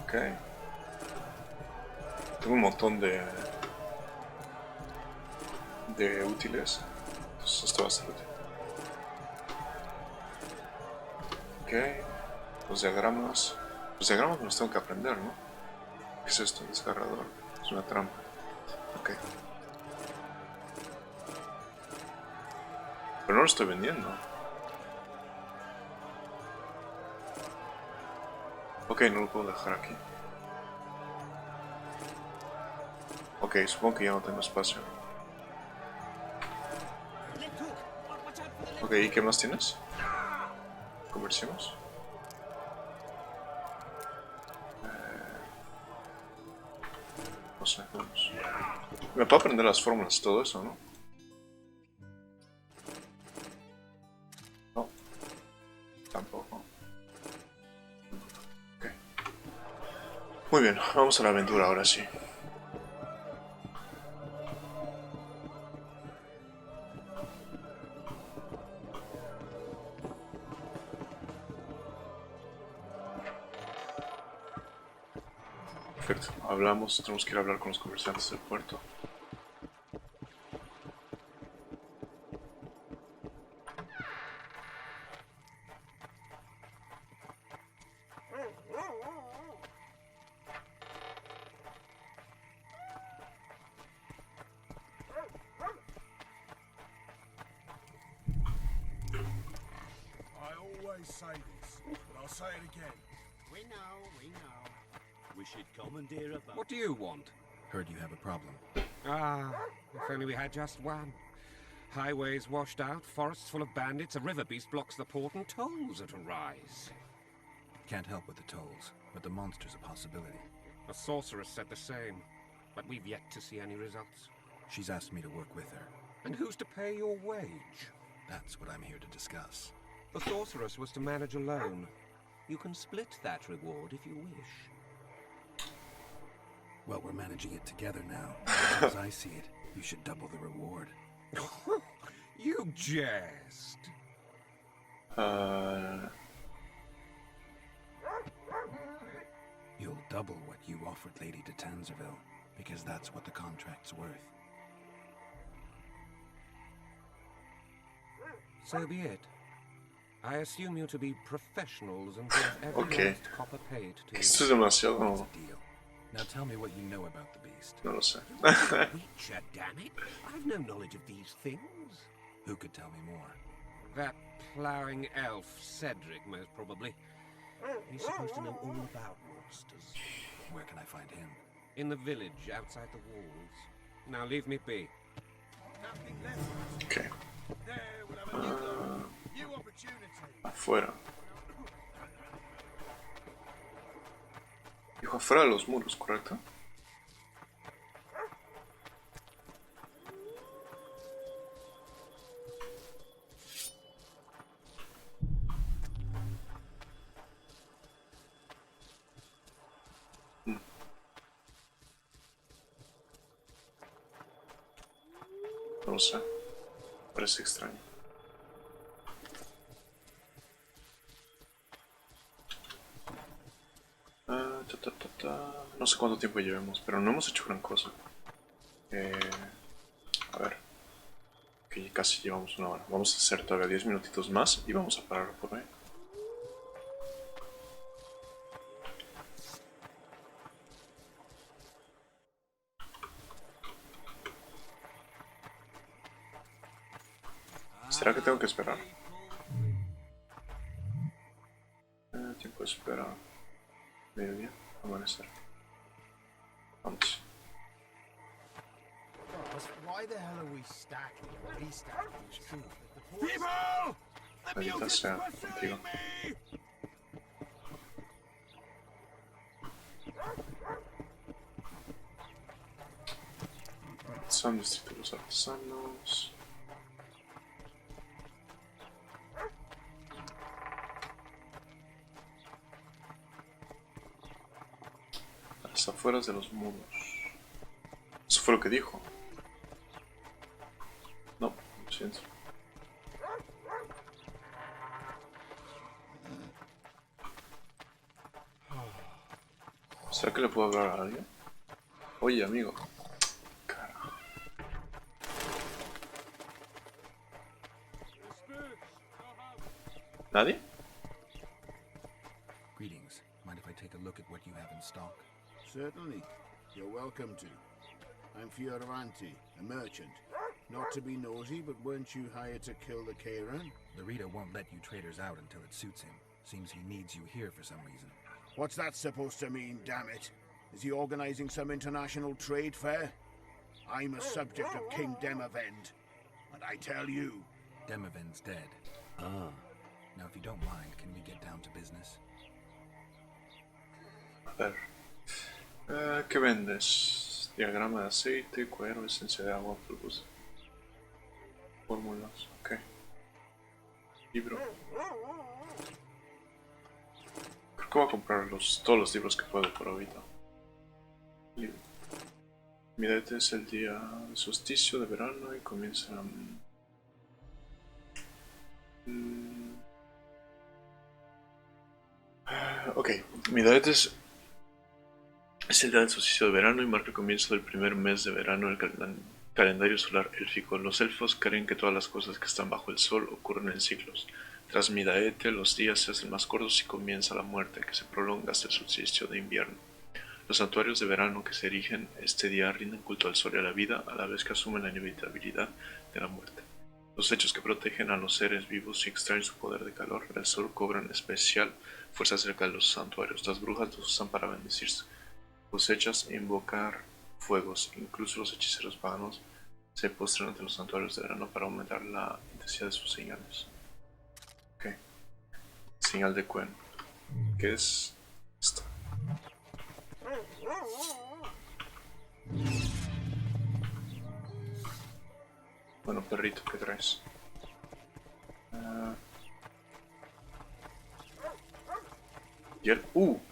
Ok. Tengo un montón de útiles. Entonces esto va a ser útil. Ok. Los diagramas. Los diagramas me los tengo que aprender, ¿no? ¿Qué es esto? Desgarrador. Es una trampa. Ok. Pero no lo estoy vendiendo. Ok, no lo puedo dejar aquí. Ok, supongo que ya no tengo espacio. Ok, ¿y qué más tienes? Conversión. No sé, vamos. Me puedo aprender las fórmulas y todo eso, ¿no? No. Tampoco. Ok. Muy bien, vamos a la aventura ahora sí. Perfecto, hablamos, tenemos que ir a hablar con los comerciantes del puerto. I always say this, but I'll say it again. We know. We should commandeer a boat. What do you want? Heard you have a problem. Ah, if only we had just one. Highways washed out, forests full of bandits, a river beast blocks the port, and tolls at a rise. Can't help with the tolls, but the monster's a possibility. A sorceress said the same, but we've yet to see any results. She's asked me to work with her. And who's to pay your wage? That's what I'm here to discuss. The sorceress was to manage alone. You can split that reward if you wish. Well, we're managing it together now. As I see it, you should double the reward. You jest. You'll double what you offered Lady de Tanzerville, because that's what the contract's worth. So be it. I assume you to be professionals and give every last copper paid to Esto es demasiado. That's a deal. Now tell me what you know about the beast. No lo sé. Witcher, damn it! I've no knowledge of these things. Who could tell me more? That ploughing elf, Cedric, most probably. He's supposed to know all about monsters. Where can I find him? In the village, outside the walls. Now leave me be. Ok. Afuera. Dijo afuera de los muros, ¿correcto? No lo sé. Parece extraño. No sé cuánto tiempo llevemos, pero no hemos hecho gran cosa. A ver. Que casi llevamos una hora. Vamos a hacer todavía 10 minutitos más y vamos a parar por ahí. ¿Será que tengo que esperar? Tiempo de espera. Mediodía. Amanecer. Vamos. Why the hell are we stacking or restacking this truth? People! The Maldita mutants sea, pursuing contigo. me! Son distrito de los artesanos. A las afueras de los muros. Eso fue lo que dijo. No, lo siento. ¿Será que le puedo hablar a alguien? Oye, amigo. Carajo. ¿Nadie? Greetings. Mind if I take a look at what you have in stock? Certainly. You're welcome to. I'm Fioravanti, a merchant. Not to be nosy, but weren't you hired to kill the Kairan? Larita won't let you traders out until it suits him. Seems he needs you here for some reason. What's that supposed to mean, damn it? Is he organizing some international trade fair? I'm a subject of King Demavend, and I tell you... Demavend's dead. Ah. Now, if you don't mind, can we get down to business? A ver. ¿Qué vendes? Diagrama de aceite, cuero, esencia de agua, polvos. Fórmulas, ok. Libro. Creo que voy a comprar todos los libros que puedo por ahorita. Libro. Mi date es el día de solsticio de verano y comienza... Ok, mi date es el día del solsticio de verano y marca el comienzo del primer mes de verano en el calendario solar élfico. Los elfos creen que todas las cosas que están bajo el sol ocurren en ciclos. Tras Midaete, los días se hacen más cortos y comienza la muerte, que se prolonga hasta el solsticio de invierno. Los santuarios de verano que se erigen este día rinden culto al sol y a la vida, a la vez que asumen la inevitabilidad de la muerte. Los hechos que protegen a los seres vivos y extraen su poder de calor del sol cobran especial fuerza cerca de los santuarios. Las brujas los usan para bendecir cosechas e invocar fuegos. Incluso los hechiceros paganos se postran ante los santuarios de verano para aumentar la intensidad de sus señales. Ok. Señal de Quen. ¿Qué es esta? Bueno, perrito, ¿qué traes? ¿Y el?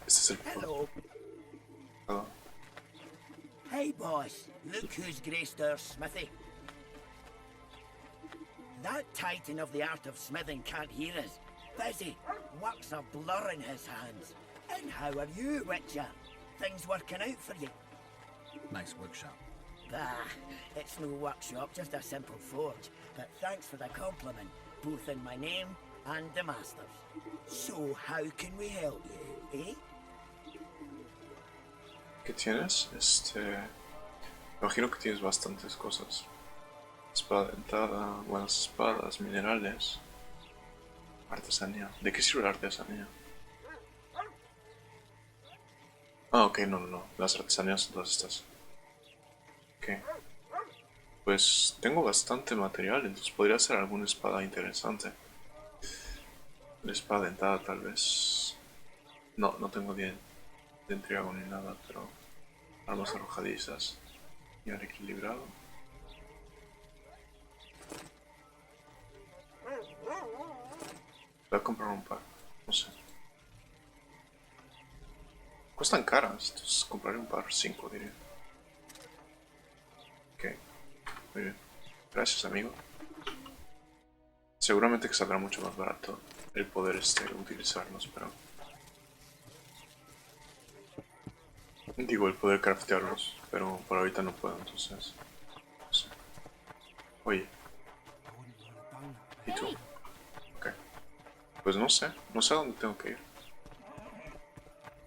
Este es el... Hello. Oh. Hey, boss. Look who's graced our smithy. That titan of the art of smithing can't hear us. Busy. Work's a blur in his hands. And how are you, Witcher? Things working out for you? Nice workshop. Bah, it's no workshop, just a simple forge. But thanks for the compliment, both in my name and the master's. So, how can we help you, eh? ¿Qué tienes? Imagino que tienes bastantes cosas. Espada dentada, buenas espadas, minerales. Artesanía. ¿De qué sirve la artesanía? Ah, ok, no. Las artesanías son todas estas. Ok. Pues tengo bastante material, entonces podría ser alguna espada interesante. La espada dentada tal vez. No tengo de entriago ni nada, pero armas arrojadizas y al equilibrado. Voy a comprar un par, no sé. Cuestan caras, entonces compraré un par, 5 diría. Ok, muy bien. Gracias, amigo. Seguramente que saldrá mucho más barato el poder utilizarlos, pero... Digo, el poder craftearlos, pero por ahorita no puedo, entonces... No sé. Oye. ¿Y tú? Ok. Pues no sé a dónde tengo que ir.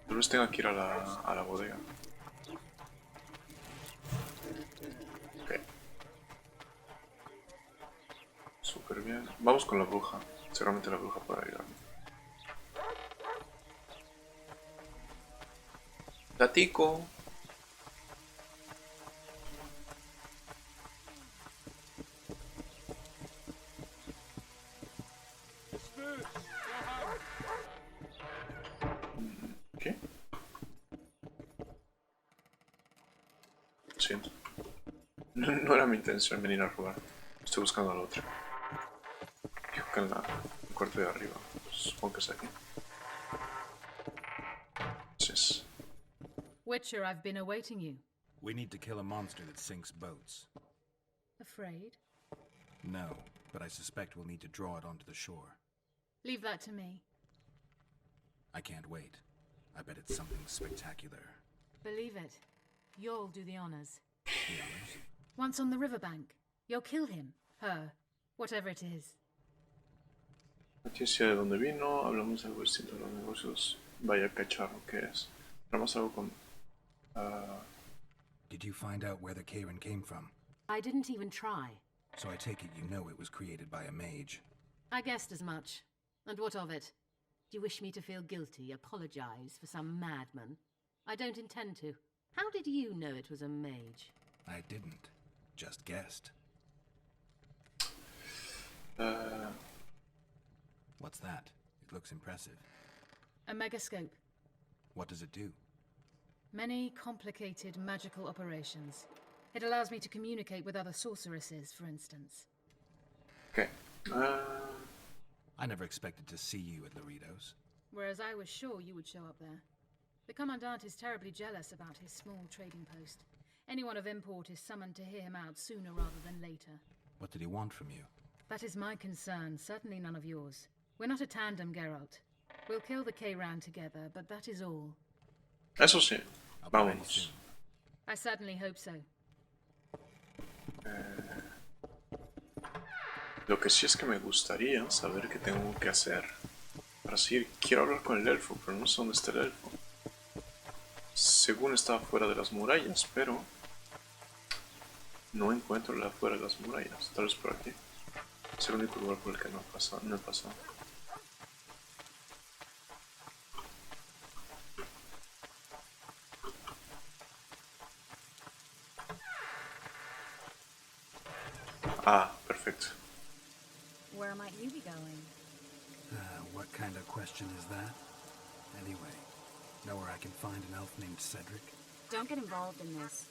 Tal vez tenga que ir a la bodega. Ok. Súper bien. Vamos con la bruja. Seguramente la bruja puede ayudarme. Platico. ¿Qué? Lo siento. No era mi intención venir a robar. Estoy buscando al otro. Dijo que en el cuarto de arriba. Supongo que es aquí. Entonces, Witcher, I've been awaiting you. We need to kill a monster that sinks boats. Afraid? No, but I suspect we'll need to draw it onto the shore. Leave that to me. I can't wait. I bet it's something spectacular. Believe it. You'll do the honors. The honors? Once on the riverbank, you'll kill him, her, whatever it is. noticia de dónde vino, hablamos de algo distinto de los negocios. Vaya cacharro que es. Hablamos algo con... Did you find out where the Karen came from? I didn't even try. So I take it you know it was created by a mage. I guessed as much. And what of it? Do you wish me to feel guilty, apologize for some madman? I don't intend to. How did you know it was a mage? I didn't. Just guessed. What's that? It looks impressive. A megascope. What does it do? Many complicated magical operations. It allows me to communicate with other sorceresses, for instance. Okay. I never expected to see you at Laredo's. Whereas I was sure you would show up there. The Commandant is terribly jealous about his small trading post. Anyone of import is summoned to hear him out sooner rather than later. What did he want from you? That is my concern, certainly none of yours. We're not a tandem, Geralt. We'll kill the K-Ran together, but that is all. Eso sí. Vámonos. I certainly hope so. Lo que sí es que me gustaría saber qué tengo que hacer. Para seguir, quiero hablar con el elfo, pero no sé dónde está el elfo. Según estaba fuera de las murallas, pero no encuentro la fuera de las murallas. Tal vez por aquí. Es el único lugar por el que no he pasado. Ah, perfecto. Where might you be going? What kind of question is that? Anyway, know where I can find an elf named Cedric? Don't get involved in this.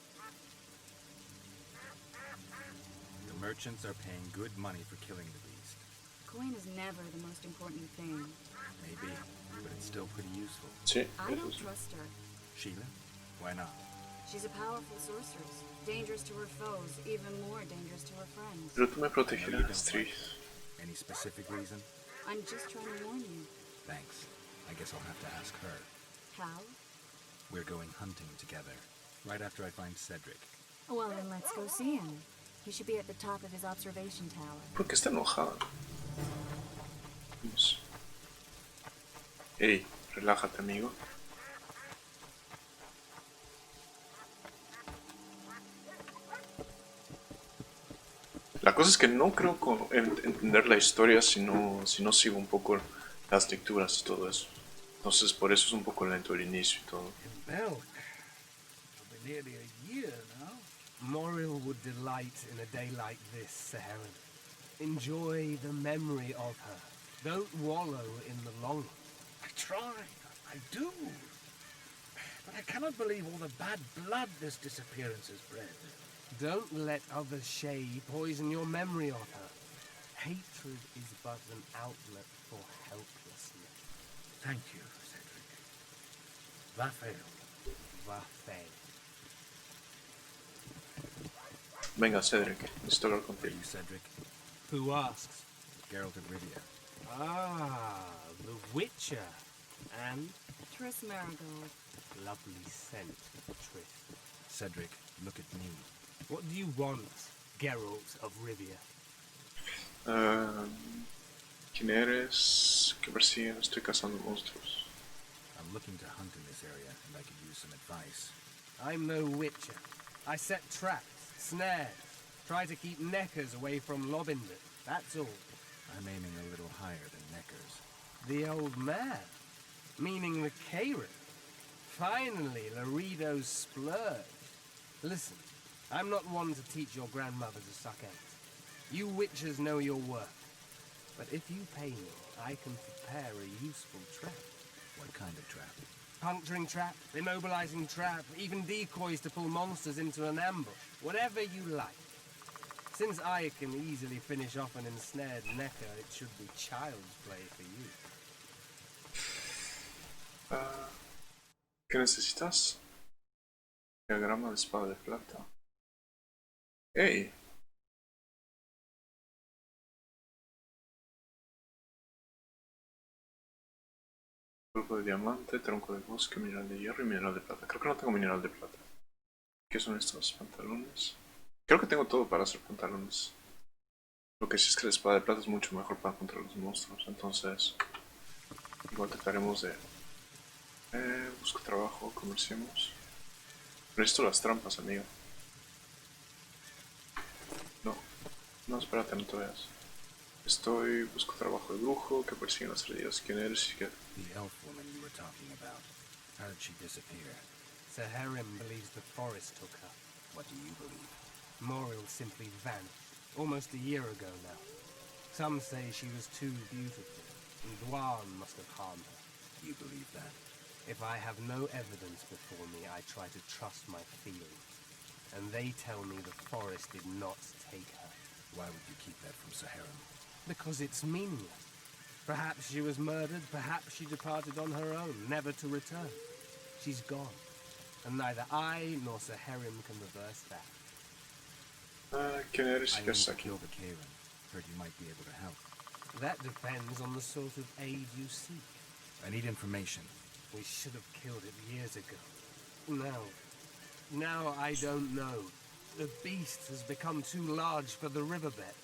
The merchants are paying good money for killing the beast. Coin is never the most important thing. Maybe, but it's still pretty useful. Sí. I don't trust her. Sheila? Why not? She's a powerful sorceress. Dangerous to her foes, even more dangerous to her friends. Pero tú me protegerás, Trish. Any specific reason? I'm just trying to warn you. Thanks. I guess I'll have to ask her. How? We're going hunting together, right after I find Cedric. Well, then let's go see him. He should be at the top of his observation tower. ¿Por qué está enojada? Vamos. Hey, relájate, amigo. La cosa es que no creo entender la historia si no sigo un poco las lecturas y todo eso. Entonces por eso es un poco lento el inicio y todo. Belk. It'll be nearly a year now. Moril would delight in a day like this, Saharan. Enjoy the memory of her. Don't wallow in the longing. I try. I do. But I cannot believe all the bad blood this disappearance has bred. Don't let others' shade poison your memory of her. Hatred is but an outlet for helplessness. Thank you, Cedric. Vafael. Vafael. Venga, Cedric, necesito hablar contigo. You, Cedric? Who asks? Geralt of Rivia. Ah, the Witcher. And? Triss Marigold. Lovely scent, Triss. Cedric, look at me. What do you want, Geralt of Rivia? ¿Quién eres? ¿Qué persiguen? Estoy cazando monstruos. I'm looking to hunt in this area, and I could use some advice. I'm no witcher. I set traps, snares, try to keep neckers away from Lobinson. That's all. I'm aiming a little higher than Neckar's. The old man? Meaning the Karen? Finally, Laredo's splurged. Listen, I'm not one to teach your grandmother to suck eggs. You witches know your work. But if you pay me, I can prepare a useful trap. What kind of trap? Puncturing trap, immobilizing trap, even decoys to pull monsters into an ambush. Whatever you like. Since I can easily finish off an ensnared Necker, it should be child's play for you. ¿Qué necesitas? Diagrama de espada de plata. ¡Ey! Polvo de diamante, tronco de bosque, mineral de hierro y mineral de plata. Creo que no tengo mineral de plata. ¿Qué son estos? Pantalones. Creo que tengo todo para hacer pantalones. Lo que sí es que la espada de plata es mucho mejor para contra los monstruos. Entonces, igual trataremos de... busco trabajo, comerciemos. Necesito las trampas, amigo. No. No, espérate, no te veas. Busco trabajo de brujo, que persiguen las heridas. ¿Quién eres? Y que... The elf woman you were talking about. How did she disappear? Saharim believes the forest took her. What do you believe? Moriel simply vanished, almost a year ago now. Some say she was too beautiful, and Dwan must have harmed her. You believe that? If I have no evidence before me, I try to trust my feelings. And they tell me the forest did not take her. Why would you keep that from Saharim? Because it's meaningless. Perhaps she was murdered, perhaps she departed on her own, never to return. She's gone, and neither I nor Saharim can reverse that. ¿Quién eres? I need to kill the Karen. Heard you might be able to help. That depends on the sort of aid you seek. I need information. We should have killed it years ago. Now I don't know. The beast has become too large for the riverbed,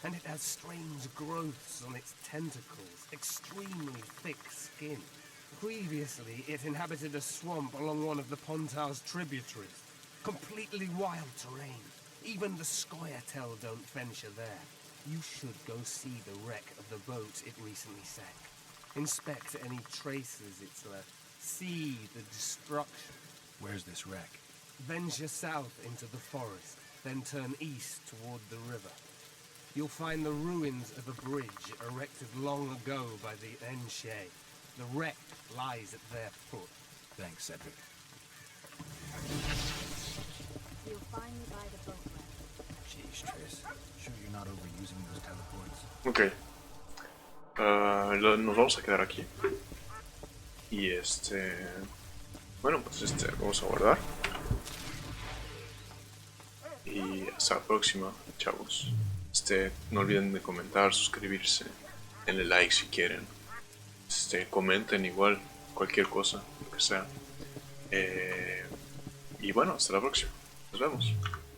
and it has strange growths on its tentacles, extremely thick skin. Previously, it inhabited a swamp along one of the Pontar's tributaries. Completely wild terrain. Even the Scoia'tael don't venture there. You should go see the wreck of the boat it recently sank. Inspect any traces it's left. See the destruction. Where's this wreck? Venture south into the forest, then turn east toward the river. You'll find the ruins of a bridge erected long ago by the Enche. The wreck lies at their foot. Thanks, Cedric. You'll find me by the boat ramp. Jeez, Triss. Sure you're not overusing those teleports? Ok. Nos vamos a quedar aquí. Y bueno, pues vamos a guardar. Y hasta la próxima, chavos. No olviden de comentar, suscribirse, denle like si quieren. Comenten igual, cualquier cosa, lo que sea. Y bueno, hasta la próxima. Nos vemos.